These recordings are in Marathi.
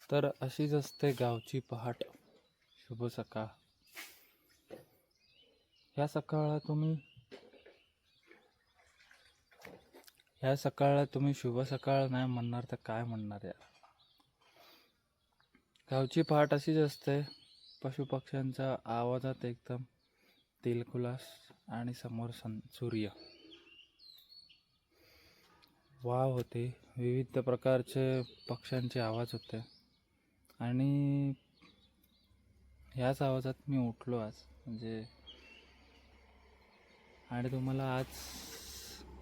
तर अशीच असते गावची पहाट. शुभ सकाळ. ह्या सकाळला तुम्ही शुभ सकाळ नाही म्हणणार तर काय म्हणणार यार. गावची पहाट अशीच असते. पशुपक्ष्यांच्या आवाजात एकदम दिलखुलास आणि समोर सूर्य. वाव होते. विविध प्रकारचे पक्ष्यांचे आवाज होते आणि ह्याच आवाजात मी उठलो आज म्हणजे. आणि तुम्हाला आज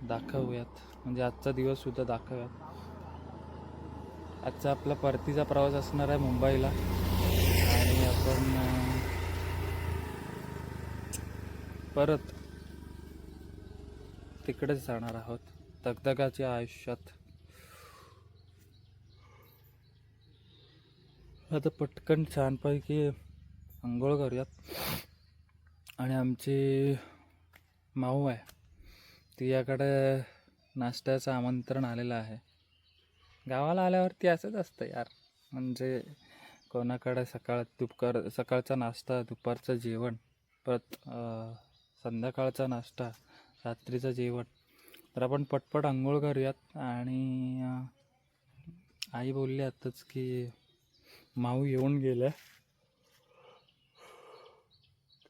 दाखवूयात म्हणजे आजचा दिवस सुद्धा दाखवूयात. आजचा आपला परतीचा प्रवास असणार आहे मुंबईला आणि आपण परत तिकडेच जाणार आहोत दगदगाच्या आयुष्यात. आता पटकन छानपैकी आंघोळ करूयात. आणि आमची माऊ आहे तिच्याकडे नाश्त्याचं आमंत्रण आलेलं आहे. गावाला आल्यावरती असंच असतं यार. म्हणजे कोणाकडे सकाळचा नाश्ता, दुपारचं जेवण, परत संध्याकाळचा नाश्ता, रात्रीचं जेवण. तर आपण पटपट आंघोळ करूयात. आणि आई बोलली आताच की माऊ येऊन गेल्या.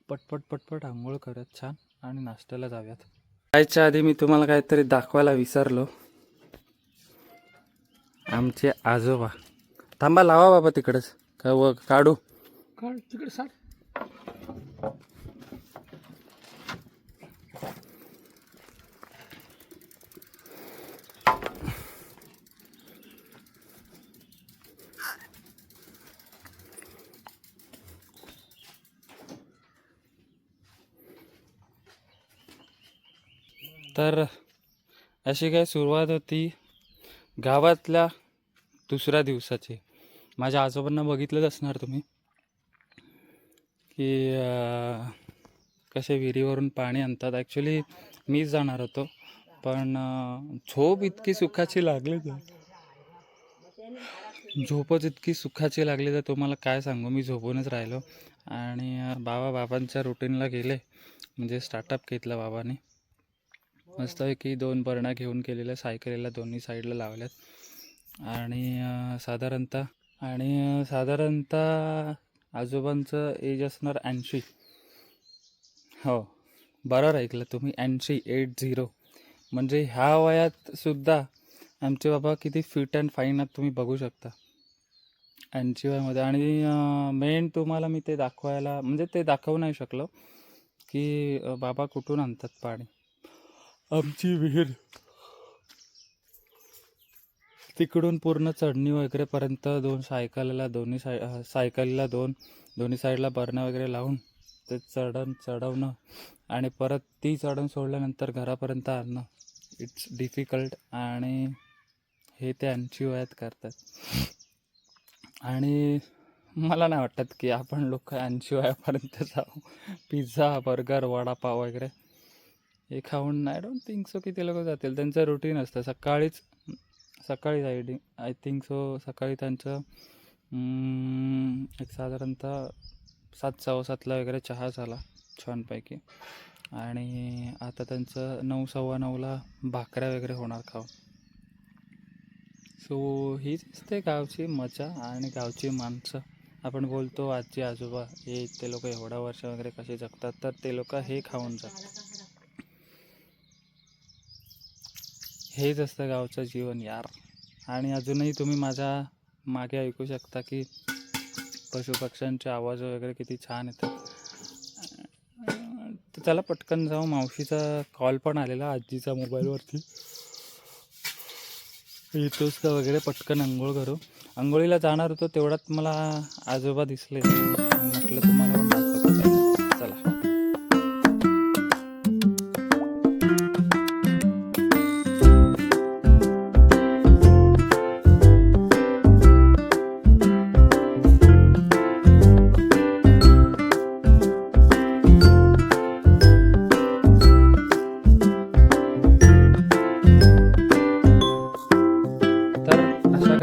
पटपट आंघोळ करूयात छान आणि नाश्त्याला जाऊयात. जायच्या आधी मी तुम्हाला काहीतरी दाखवायला विसरलो. आमचे आजोबा. थांबा, लावा बाबा तिकडेच काढू तिकडे साठ. तर अशी काय सुरुवात होती गावातल्या दुसऱ्या दिवसाची. माझ्या आजोबांना बघितलंच असणार तुम्ही की कसे विहिरीवरून पाणी आणतात. ॲक्च्युली मीच जाणार होतो पण झोपच इतकी सुखाची लागली तर तुम्हाला काय सांगू. मी झोपूनच राहिलो आणि बाबांच्या रुटीनला गेले. म्हणजे स्टार्टअप घेतला बाबाने. मस्तपैकी 2 बरण्या घेऊन केलेल्या सायकलीला दोन्ही साईडला लावल्यात. आणि साधारणतः आजोबांचं एज असणार 80. हो, बरोबर ऐकलं तुम्ही, 80. म्हणजे ह्या वयात सुद्धा आमचे बाबा किती फिट अँड फाईन आहेत तुम्ही बघू शकता 80 वयामध्ये. आणि मेन तुम्हाला मी ते दाखवू नाही शकलो की बाबा कुठून आणतात पाणी. आमची विहीर तिकडून पूर्ण चढणी वगैरेपर्यंत दोन्ही साईडला बरण्या वगैरे लावून ते चढवणं आणि परत ती चढून सोडल्यानंतर घरापर्यंत आणणं इट्स डिफिकल्ट. आणि हे ते 80 वयात करतात. आणि मला नाही वाटत की आपण लोक 80 वयापर्यंत जाऊ. पिझ्झा, बर्गर, वडापाव वगैरे हे खाऊन आय डोंट थिंक सो की ते लोक जातील. त्यांचं रुटीन असतं सकाळी आय थिंक सो सकाळी त्यांचं एक साधारणतः 7:15 वगैरे चहा झाला छानपैकी. आणि आता त्यांचं 9:15 भाकऱ्या वगैरे होणार खाऊन. सो हीच असते गावची मजा आणि गावची माणसं. आपण बोलतो आजी आजोबा हे ते लोक एवढ्या वर्ष वगैरे कसे जगतात, तर ते लोक हे खाऊन जगतात. हेच असतं गावचं जीवन यार. आणि अजूनही तुम्ही माझ्या मागे ऐकू शकता की पशुपक्ष्यांचे आवाज वगैरे किती छान येतात. तर चला पटकन जाऊ. मावशीचा कॉल पण आलेला आजीचा मोबाईलवरती. येतोच का वगैरे, पटकन आंघोळ करू. आंघोळीला जाणार होतो तेवढ्यात मला आजोबा दिसले. म्हटलं तुम्हाला पण दाखवतो. चला.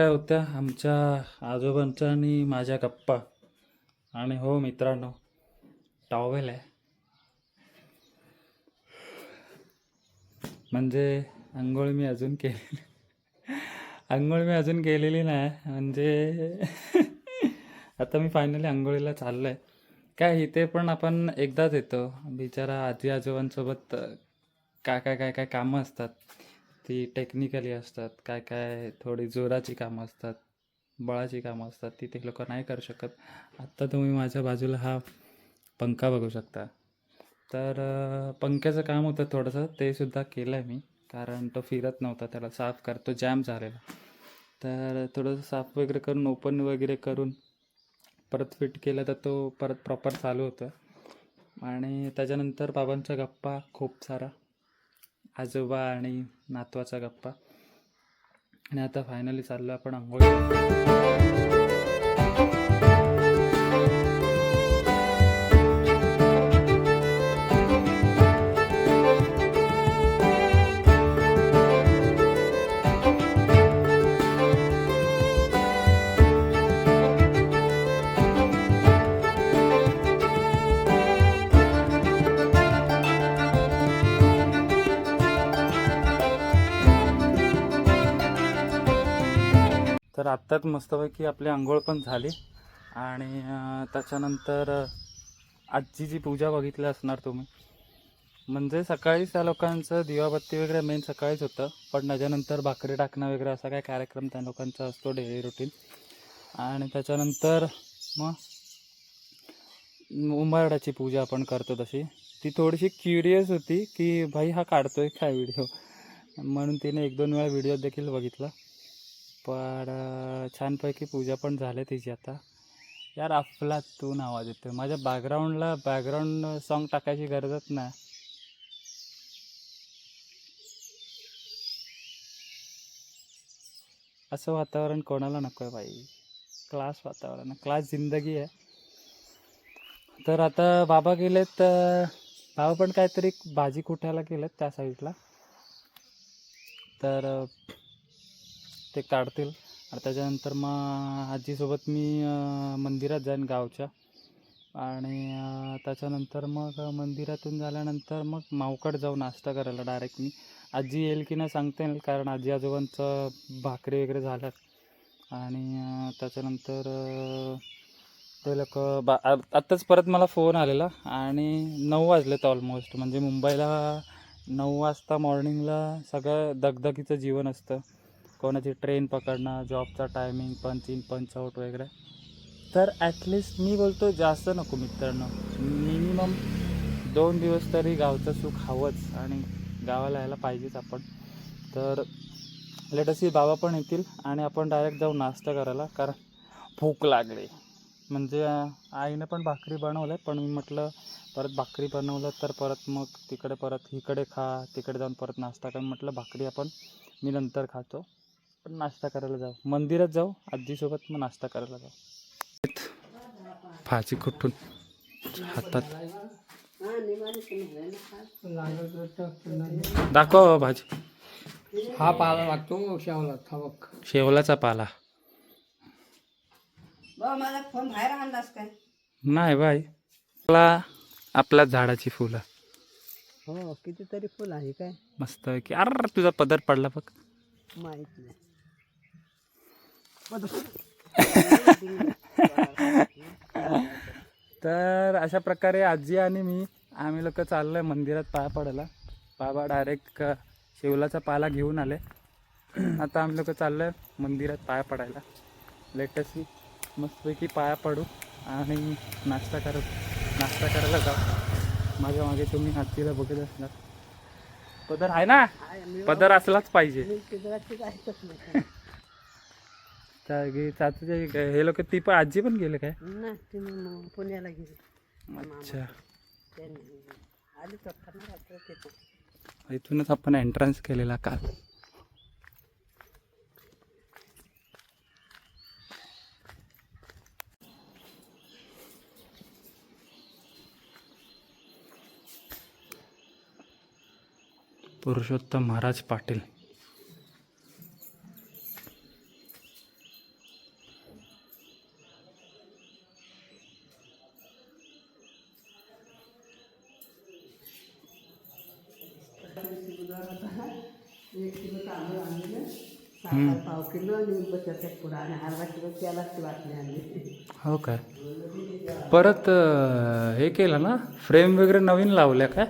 काय होत्या आमच्या आजोबांच्या आणि माझ्या गप्पा. आणि हो मित्रांनो, टॉवेल आहे म्हणजे आंघोळ मी अजून केलेली नाही म्हणजे आता मी फायनली आंघोळीला चाललो आहे. काय इथे पण आपण एकदाच येतो, बिचारा आजी आजोबांसोबत काय काय काय काय कामं असतात, ती टेक्निकली असतात, काय काय थोडी जोराची कामं असतात, बळाची कामं असतात, ती ते लोक नाही करू शकत. आत्ता तुम्ही माझ्या बाजूला हा पंखा बघू शकता. तर पंख्याचं काम होतं थोडंसं, ते सुद्धा केलं आहे मी, कारण तो फिरत नव्हता, त्याला साफ करतो, जॅम झालेला. तर थोडंसं साफ वगैरे करून ओपन वगैरे करून परत फिट केलं तर तो परत प्रॉपर चालू होतं. आणि त्याच्यानंतर बाबांच्या गप्पा खूप सारा, आजोबा आणि नातवाचा गप्पा. आणि आता फायनली चाललो आपण आंघोळ. तर आत्ताच मस्तपैकी आपली आंघोळ पण झाली. आणि त्याच्यानंतर आजीची पूजा बघितली असणार तुम्ही, म्हणजे सकाळीच त्या लोकांचं दिवाबत्ती वगैरे मेन सकाळीच होतं, पण त्याच्यानंतर भाकरी टाकणं वगैरे असा काय कार्यक्रम त्या लोकांचा असतो डेली रुटीन. आणि त्याच्यानंतर मग उंबारड्याची पूजा आपण करतो तशी. ती थोडीशी क्युरियस होती की भाई हा काढतोय काय व्हिडिओ, म्हणून तिने 1-2 वेळा व्हिडिओ देखील बघितला. पण छानपैकी पूजा पण झाली तिची. आता यार अफलातून आवाज येतो माझ्या बॅकग्राऊंड सॉन्ग टाकायची गरजच नाही. असं वातावरण कोणाला नको आहे बाई, क्लास वातावरण, क्लास जिंदगी आहे. तर आता बाबा गेलेत, बाबा पण काहीतरी भाजी कुठायला गेलेत त्या साईडला, तर ते काढतील. आणि त्याच्यानंतर मग आजीसोबत मी मंदिरात जाईन गावच्या. आणि त्याच्यानंतर मग मंदिरातून झाल्यानंतर मग मावकड जाऊ नाश्ता करायला डायरेक्ट मी. आजी येईल की नाही सांगता येईल, कारण आजी आजोबांचं भाकरी वगैरे झाल्यात. आणि त्याच्यानंतर ते लोक आत्ताच परत मला फोन आलेला आणि 9 वाजलेत ऑलमोस्ट. म्हणजे मुंबईला 9 वाजता मॉर्निंगला सगळं दगदगीचं जीवन असतं, कोणाची ट्रेन पकडणं, जॉबचा टायमिंग, पंच इन पंच आऊट वगैरे. तर ॲटलिस्ट मी बोलतो जास्त नको मित्रांनो, मिनिमम 2 दिवस तरी गावचं सुख हवंच आणि गावाला यायला पाहिजेच आपण. तर लेटसी बाबा पण येतील आणि आपण डायरेक्ट जाऊ नाश्ता करायला, कारण भूक लागली. म्हणजे आईने पण भाकरी बनवलं, पण मी म्हटलं परत भाकरी बनवलं तर परत मग तिकडे परत इकडे खा, तिकडे जाऊन परत नाश्ता कर. म्हटलं भाकरी मी नंतर खातो, पण नाश्ता करायला जाऊ, मंदिरात जाऊ आजीसोबत, मग नाश्ता करायला जाऊ. भाजी कुठून हातात दाखव भाजी. हा पाला लागतो शेवलाचा पाला मला फोन बाहेर आणलास काय? नाही बाई, आपल्या झाडाची फुलं. हो कितीतरी फुल आहे काय मस्त की. अरे तुझा पदर पडला बघ. माहित नाही. तर अशा प्रकारे आजी आणि आम्ही लोक चाललोय मंदिरात पाया पडायला. बाबा डायरेक्ट शेवलाचा पाला घेऊन आले. आता आम्ही लोक चाललोय मंदिरात पाया पडायला. लेटेस्टली मस्तपैकी पाया पडू आणि नाश्ता करायला जाऊ. माझ्या मागे तुम्ही आजीला बघत असणार. पदर आहे ना, पदर असलाच पाहिजे. हे लोक, ती पण आजी पण गेले काय? पुण्याला गेली. अच्छा, आली इथूनच आपण एंट्रन्स केलेला काल. पुरुषोत्तम महाराज पाटील. किलो तांदूळ आणले, साखर पाव किलो आणि बटाटा पुडा आणि अर्धा किलो तेलाची बाटली आणली. हो काय. परत हे केलं ना, फ्रेम वगैरे नवीन लावल्या काय?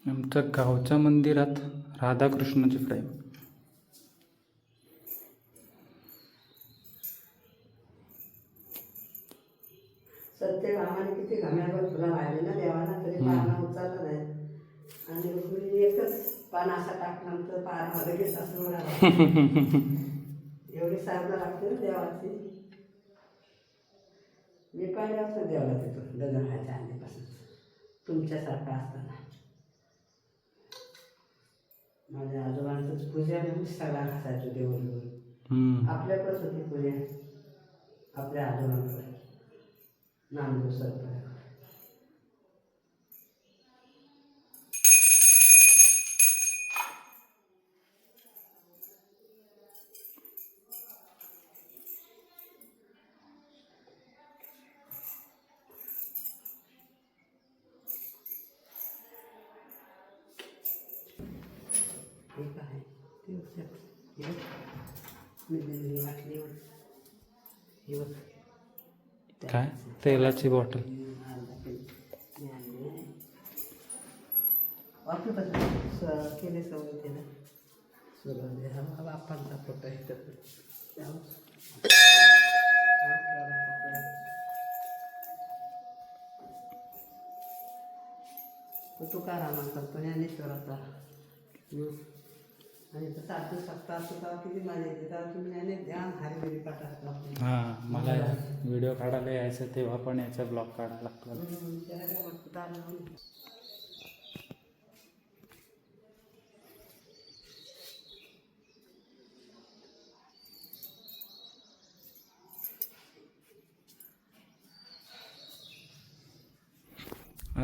आमच्या गावच्या मंदिरात राधाकृष्णाची फ्रेम. सत्यभामाने किती घाम्यावर फुलं वाहिले ना देवाला, तरी पाना उचलला नाही. आणि रुक्मिणीने एकच पान असा टाकल्यानंतर पाना लगेच असं म्हणाला. एवढी साधना लागते ना देवाची. मी पाहिजे असं देवाला तिथं लग्न व्हायच्या आधीपासून, तुमच्यासारखा असताना. माझ्या आजोबांचंच पूजा म्हणून सगळा घासायचो देवाला. आपल्याकडेच होती पूजा, आपल्या आजोबांकडे नामदेव सरपंच. एक आहे ते मी दिलेली वाटली हे बघ. काय? तेलाची बॉटल. वापरत असं केले सवय त्याला सुरू हा बाप्पांचा फोटो आहे तर तो तुकारामा करतो ज्ञानेश्वराचा. आणि तसं आपण सप्ताह असतो तेव्हा किती मजा येते, तेव्हा तुम्ही ज्ञाने ध्यान हरिहरी पाठा. हां, मला व्हिडिओ काढायला यायचं तेव्हा पण याचा ब्लॉग काढायला लागतो. त्याला काय म्हणतो दार.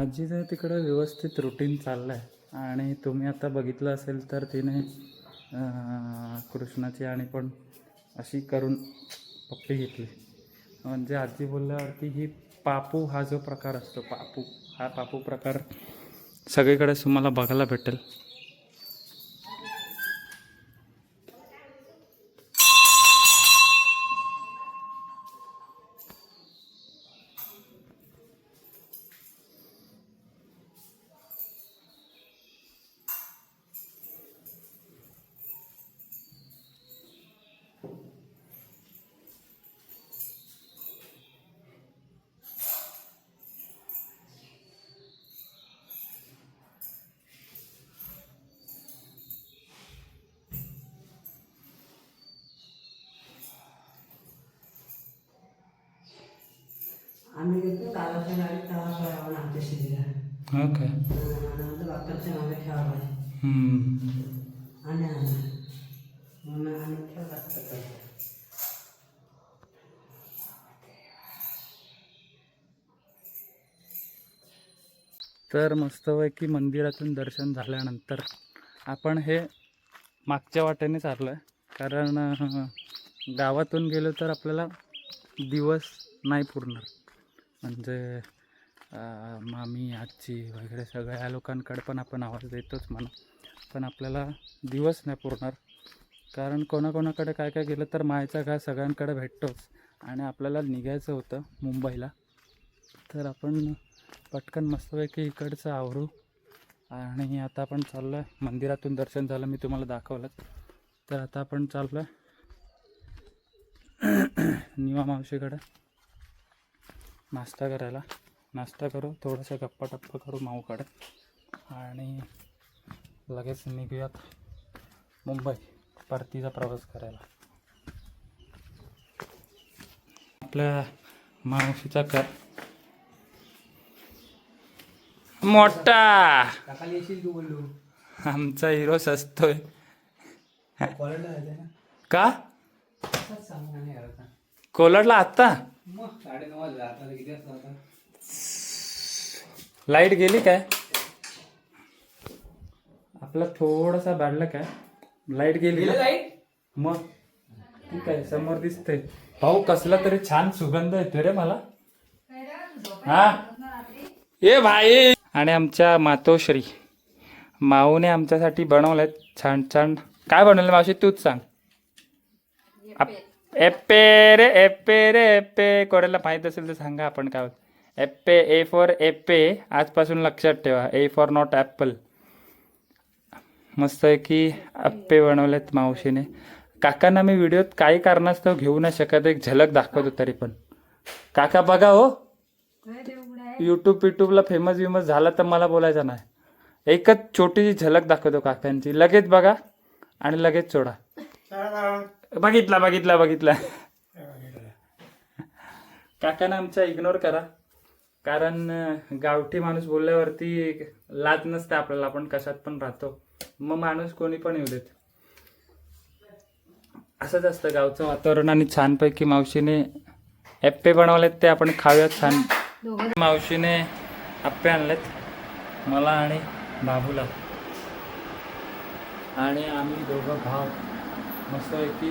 आजीचं तिकडं व्यवस्थित रुटीन चाललं आहे. आणि तुम्ही आता बघितलं असेल तर तिने कृष्णाची आणि पण अशी करून पप्पी घेतली. म्हणजे आजी बोलल्यावरती ही पापू हा जो प्रकार असतो, हा पापू प्रकार सगळीकडे तुम्हाला बघायला भेटेल. आम्ही गेलो दादाच्या गाडीत तेव्हा सोयावं आमच्या शिरीला. हो काय. आमच्या बाप्पाच्या मागे खेळावं आहे आणि म्हणून आम्ही खेळ लागतं. तर मस्तपैकी मंदिरातून दर्शन झाल्यानंतर आपण हे मागच्या वाटेने चाललो आहे. कारण गावातून गेलो तर आपल्याला दिवस नाही पुरणार. म्हणजे मामी आजी वगैरे सगळ्या लोकांकडे पण आपण आवाज देतोच म्हणा, पण आपल्याला दिवस नाही पुरणार. कारण कोणाकोणाकडे काय काय गेलं तर मायचा घास सगळ्यांकडे भेटतोच. आणि आपल्याला निघायचं होतं मुंबईला, तर आपण पटकन मस्तपैकी इकडचं आवरू. आणि आता आपण चाललो आहे, मंदिरातून दर्शन झालं मी तुम्हाला दाखवलं. तर आता आपण चाललो आहे निवा मावशीकडे नाश्ता करायला. नाश्ता करू, थोडंसं गप्पा टप्पा करू माऊकडे आणि लगेच निघूयात मुंबई परतीचा प्रवास करायला. आपल्या मावशीचा कर मोठा आमचा हिरो सजतोय का कोलडला आत्ता. लाईट गेली काय आपला थोडासा बाडला काय लाईट गेली मग ठीक आहे समोर दिसतंय भाऊ कसला तरी छान सुगंध येतोय रे मला हा ए भाई आणि आमच्या मातोश्री माऊने आमच्यासाठी बनवलेत छान छान काय बनवलं मावशी तूच सांग एप्पे रे एप्पे रे एप्पे कोणाला माहित असेल तर सांगा आपण काय एप्पे ए फॉर एप्पे आजपासून लक्षात ठेवा ए फॉर नॉट ॲपल मस्त आहे की अप्पे बनवलेत मावशीने काकांना मी व्हिडिओत काही कारणास्तव घेऊ नाही शकत एक झलक दाखवतो तरी पण काका बघा हो यूट्यूबला फेमस विमस झाला तर मला बोलायचं नाही एकच छोटीशी झलक दाखवतो काकांची लगेच बघा आणि लगेच सोडा बघितला काकांना आमचा इग्नोर करा कारण गावठी माणूस बोलल्यावरती लाज नसते आपल्याला आपण कशात पण राहतो मग माणूस कोणी पण येऊ देत असंच असतं गावचं वातावरण आणि छानपैकी मावशीने एप्पे बनवलेत ते आपण खाऊयात छान मावशीने अप्पे आणलेत मला आणि बाबूला आणि आम्ही दोघं भाव मस्तपैकी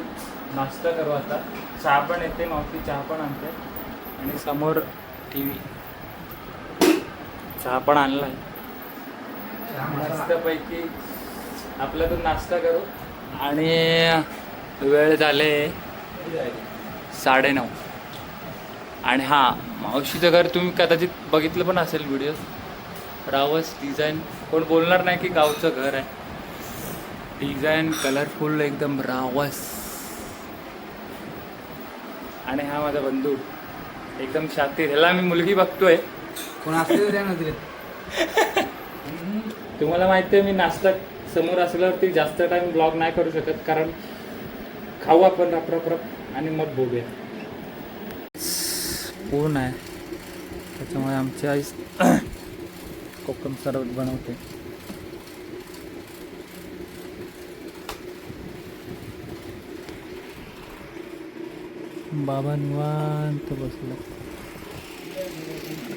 नाश्ता करू आता चहा पण येते मावशी चहा पण आणते आणि समोर टी व्ही चहा पण आणलाय मस्तपैकी आपल्यातून नाश्ता करू आणि वेळ झाले 9:30 आणि हां मावशीचं घर तुम्ही कदाचित बघितलं पण असेल व्हिडिओ रावस डिझाईन कोण बोलणार नाही की गावचं घर आहे डिझाईन कलरफुल एकदम रावस आणि हा माझा बंधू एकदम शातीर ह्याला मी मुलगी बघतोय कोण असते तुम्हाला माहिती आहे मी नाश्ता समोर असल्यावरती जास्त टाइम ब्लॉग नाही करू शकत कारण खाऊ आपण रप आणि मग बघूया ऊन आहे त्याच्यामुळे आमची आई कोकम सरबत बनवते बाबा निवांत बसला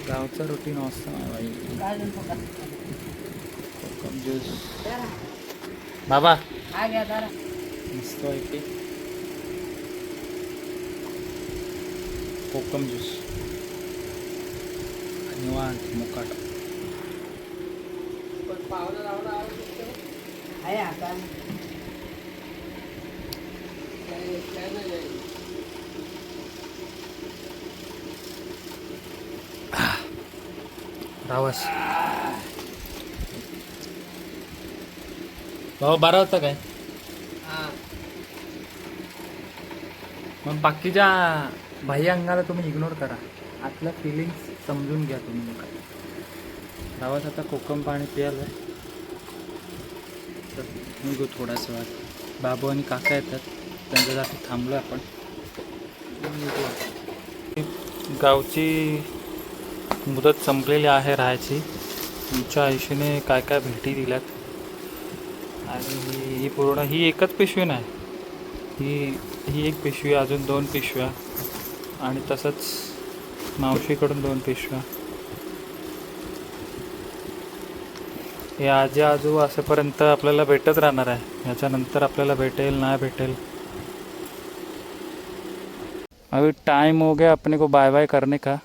गावचा रुटीन असं बाई कोकम ज्यूस बाबा मस्त आहे की कोकम ज्यूस निवांत मुकाट आहे आता रावस भाऊ 12 होता काय मग बाकीच्या बाह्य अंगाला तुम्ही इग्नोर करा आतल्या फिलिंग्स समजून घ्या तुम्ही लोक रावस आता कोकम पाणी प्यायला तर निघू थोडासा वेळात बाबू आणि काका येतात त्यांच्यासाठी थांबलो आपण गावची मुदत संपलेली आहे राहायची तुमच्या आयुष्याने काय काय भेटी दिल्यात आणि ही एकच पिशवी नाही ही एक पिशवी अजून 2 पिशव्या आणि तसंच मावशीकडून 2 पिशव्या हे आजी आजू असेपर्यंत आपल्याला भेटत राहणार आहे याच्यानंतर आपल्याला भेटेल नाही भेटेल अभी टाइम हो गया अपने को बाय बाय करने का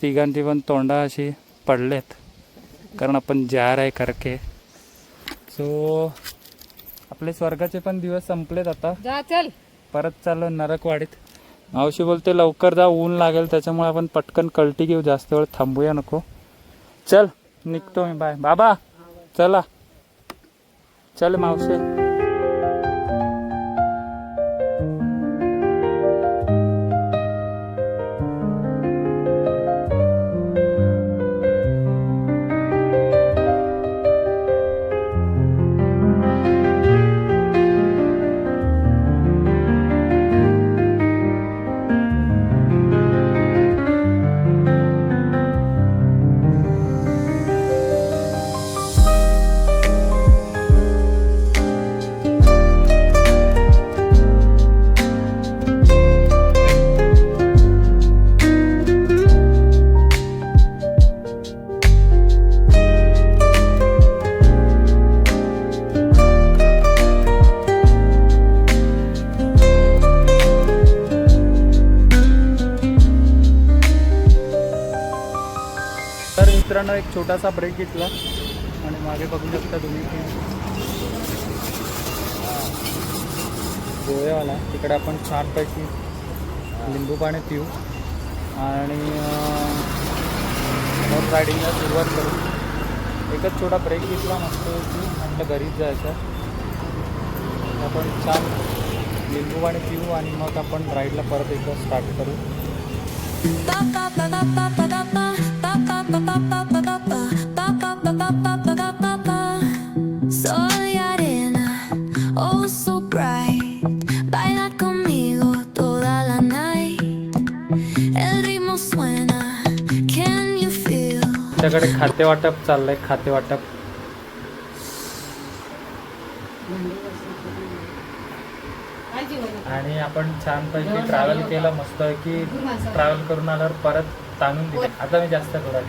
तिघांची पण तोंडा अशी पडलेत कारण आपण जा आहे करके सो आपले स्वर्गाचे पण दिवस संपलेत आता जा चल परत चाललो नरकवाडीत मावशी बोलते लवकर जा ऊन लागेल त्याच्यामुळे आपण पटकन कल्टी घेऊ जास्त वेळ थांबूया नको चल निघतो मी बाय बाबा चला चल मावशी आता एक छोटासा ब्रेक घेतला आणि मागे बघू शकता तुम्ही की गोव्यावाला तिकडे आपण छानपैकी लिंबू पाणी पिऊ आणि मोटर रायडिंगला सुरुवात करू. एकच छोटा ब्रेक घेतला मस्त म्हटलं घरीच जायचं. आपण छान लिंबू पाणी पिऊ आणि मग आपण राईडला परत एकदा स्टार्ट करू. Sol y arena, oh so bright, baila conmigo toda la night. El ritmo suena, can you feel? त्याच्याकडे खातेवाटप चाललंय, खातेवाटप. आणि आपण छानपैकी ट्रॅव्हल केलं मस्त की ट्रॅव्हल करून आल्यावर परत ताणून दिले. आता मी जास्त थोडा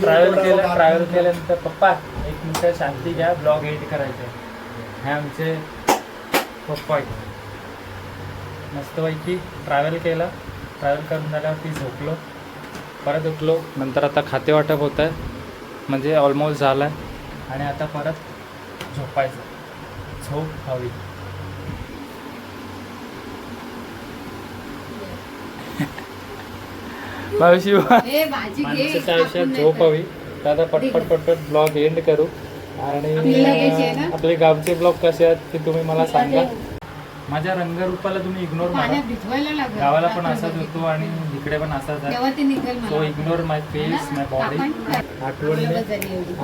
ट्रॅव्हल केल्यानंतर पप्पा एक मिनिट शांती घ्या, ब्लॉग एडिट करायचे. हे आमचे पप्पा आहेत. मस्तपैकी ट्रॅव्हल केलं, ट्रॅव्हल करून झाल्यावरती झोपलो, परत उठलो. नंतर आता खातेवाटप होत आहे, म्हणजे ऑलमोस्ट झालं आहे. आणि आता परत झोपायचं, झोप हवी. मावशी माणसाच्या आयुष्यात झोप हवी. तर आता पटपट ब्लॉग एंड करू. आणि आपले गावचे ब्लॉग कसे आहेत ते तुम्ही मला सांगा. माझ्या रंगरूपाला तुम्ही इग्नोर मारा. गावाला पण असाच होतो आणि इकडे पण असाच आहे. सो इग्नोर माय फेस, माय बॉडी. आठवणीने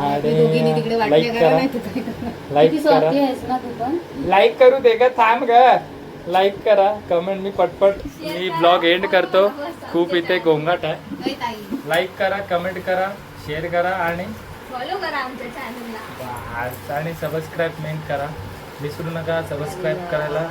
आणि लाईक करा. लाईक करू दे का, थांब ग. लाईक करा, कमेंट. मी पटपट मी ब्लॉग एंड करतो. खूप इथे गोंगाट आहे. लाईक करा, कमेंट करा, शेअर करा आणि फॉलो करा आमच्या चॅनलला. आणि सबस्क्राईब मेन करा. विसरू नका सबस्क्राईब करायला.